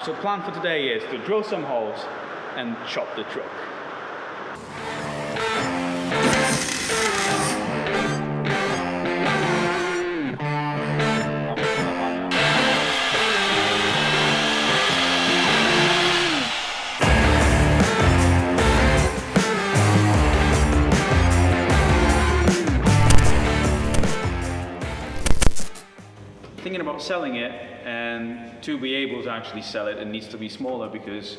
So the plan for today is to drill some holes and chop the truck. Thinking about selling it, and to be able to actually sell it, it needs to be smaller because,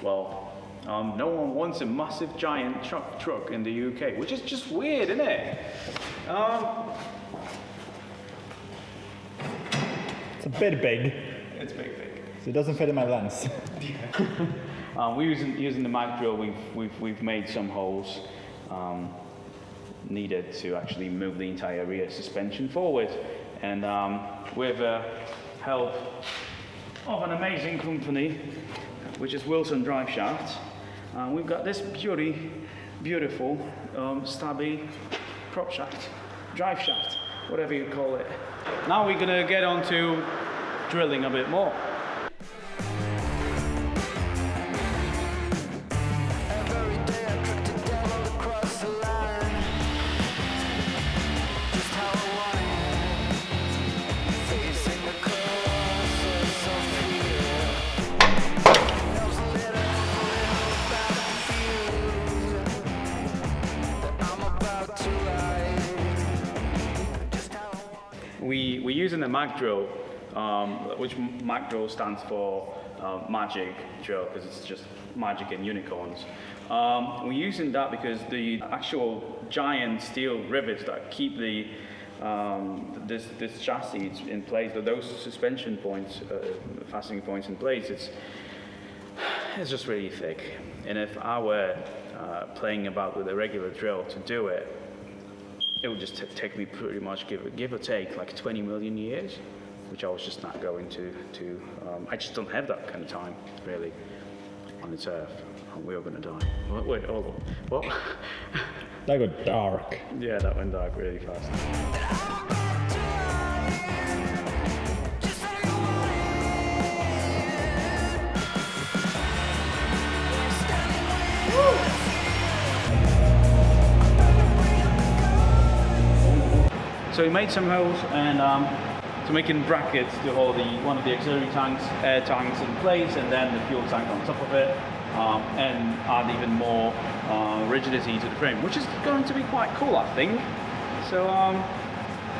well, no one wants a massive giant truck in the UK, which is just weird, isn't it? It's a bit big. It's big. So it doesn't fit in my lens. We're using the mag drill. We've made some holes needed to actually move the entire rear suspension forward. And with the help of an amazing company, which is Wilson Drive Shaft, we've got this beautiful stabby prop shaft, drive shaft, whatever you call it. Now we're gonna get on to drilling a bit more. We're using the mag drill, which mag drill stands for magic drill, because it's just magic and unicorns. We're using that because the actual giant steel rivets that keep the this chassis in place, those suspension points, fastening points in place, it's just really thick. And if I were playing about with a regular drill to do it, it would just take me pretty much, give or take, like 20 million years, which I was just not going to I just don't have that kind of time, really, on this earth. And we are going to die. Wait, hold on. What? That got dark. Yeah, that went dark really fast. So we made some holes and to making brackets to hold one of the auxiliary tanks, air tanks in place, and then the fuel tank on top of it, and add even more rigidity to the frame, which is going to be quite cool, I think. So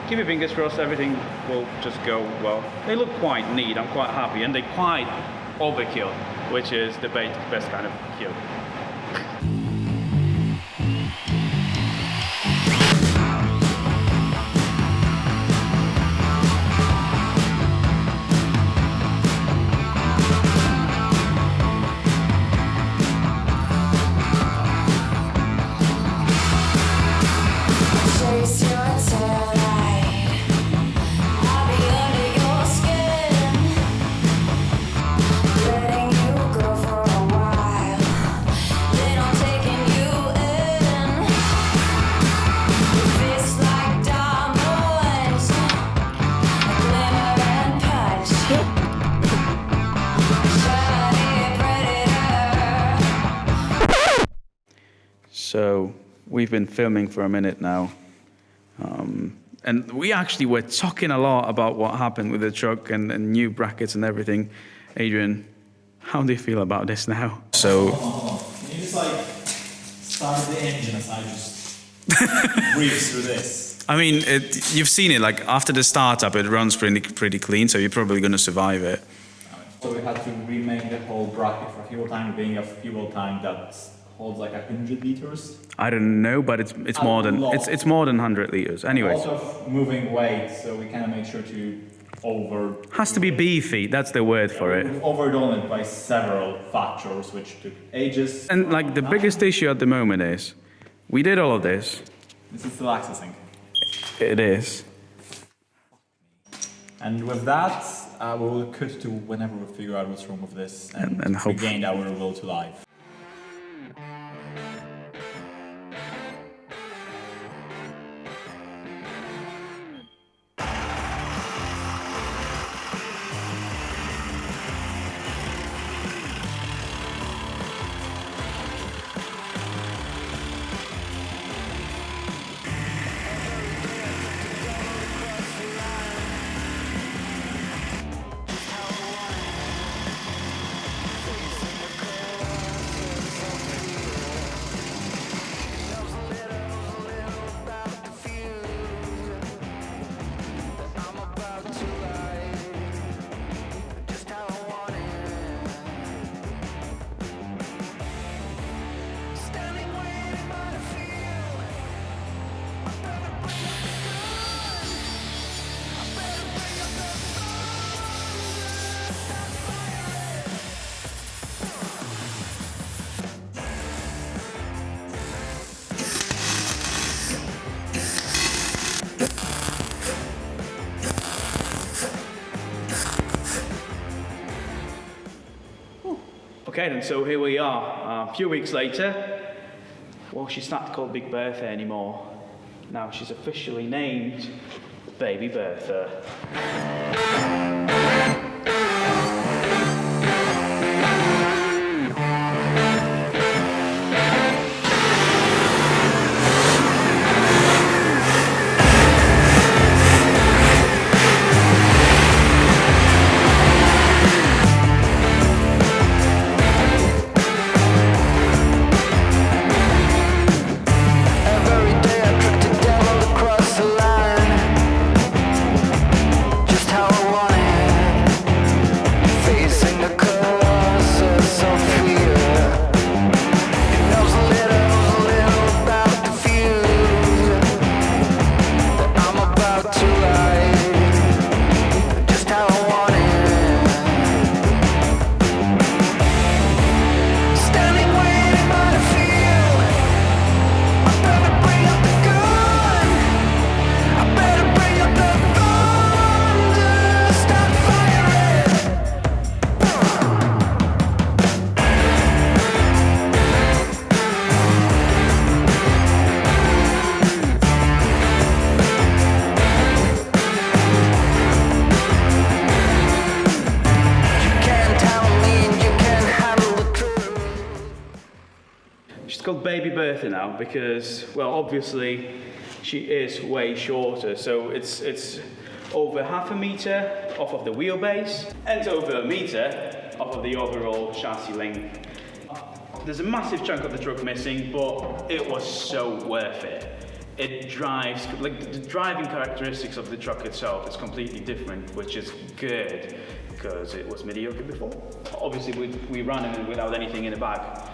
keep your fingers crossed, everything will just go well. They look quite neat, I'm quite happy, and they're quite overkill, which is the best kind of kill. So we've been filming for a minute now, and we actually were talking a lot about what happened with the truck and new brackets and everything. Adrian, how do you feel about this now? So, can you just like start the engine as I just breathe through this? I mean, you've seen it. Like after the startup, it runs pretty clean, so you're probably going to survive it. So we had to remake the whole bracket for fuel tank, being a fuel tank that holds like 100 liters. I don't know, but it's more than it's more than 100 liters. Anyway. Also moving weight, so we kind of make sure to has to be beefy. That's the word for it. We've overdone it by several factors, which took ages. And like the biggest issue at the moment is, we did all of this. This is still accessing. It is. And with that, we will cut to whenever we figure out what's wrong with this and regain our will to life. Okay then, so here we are, a few weeks later. Well, she's not called Big Bertha anymore. Now she's officially named Baby Bertha. She's called Baby Bertha now because, well, obviously she is way shorter. So it's over half a meter off of the wheelbase and over a meter off of the overall chassis length. There's a massive chunk of the truck missing, but it was so worth it. It drives, like the driving characteristics of the truck itself is completely different, which is good because it was mediocre before. Obviously we ran it without anything in the back.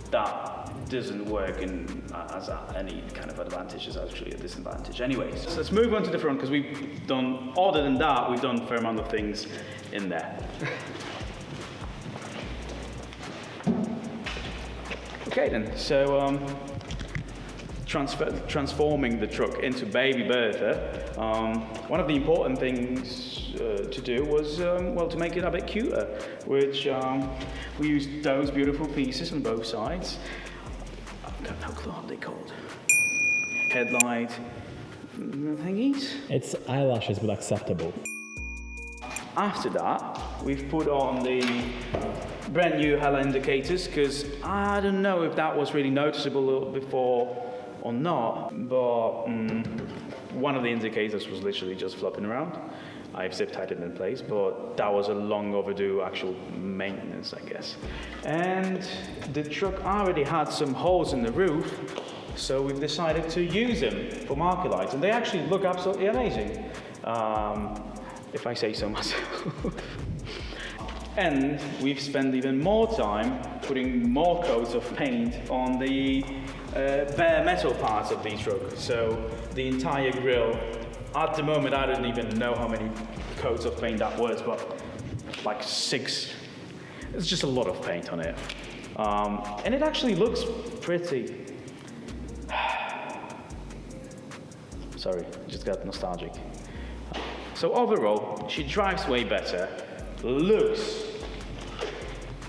That doesn't work as any kind of advantage, is actually a disadvantage. Anyways, so let's move on to the front because we've done, other than that, we've done a fair amount of things in there. Okay then, so transforming the truck into Baby Bertha, one of the important things to do was, well, to make it a bit cuter, which we used those beautiful pieces on both sides. I've got no clue what they're called. Headlight thingies? It's eyelashes, but acceptable. After that, we've put on the brand new halo indicators, because I don't know if that was really noticeable before or not, but one of the indicators was literally just flopping around. I've zip tied it in place, but that was a long overdue actual maintenance, I guess. And the truck already had some holes in the roof, so we've decided to use them for marker lights, and they actually look absolutely amazing, if I say so myself. And we've spent even more time putting more coats of paint on the bare metal parts of the truck. So the entire grille, at the moment I don't even know how many coats of paint that was, but like 6. It's just a lot of paint on it. And it actually looks pretty. Sorry, just got nostalgic. So overall, she drives way better, looks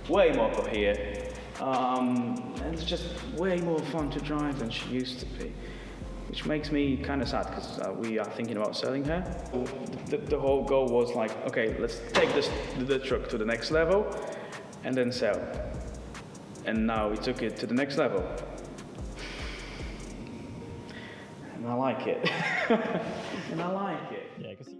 way more coherent, and it's just way more fun to drive than she used to be, which makes me kind of sad because we are thinking about selling her. The whole goal was like, okay, let's take the truck to the next level and then sell. And now we took it to the next level. And I like it. And I like it. Yeah, because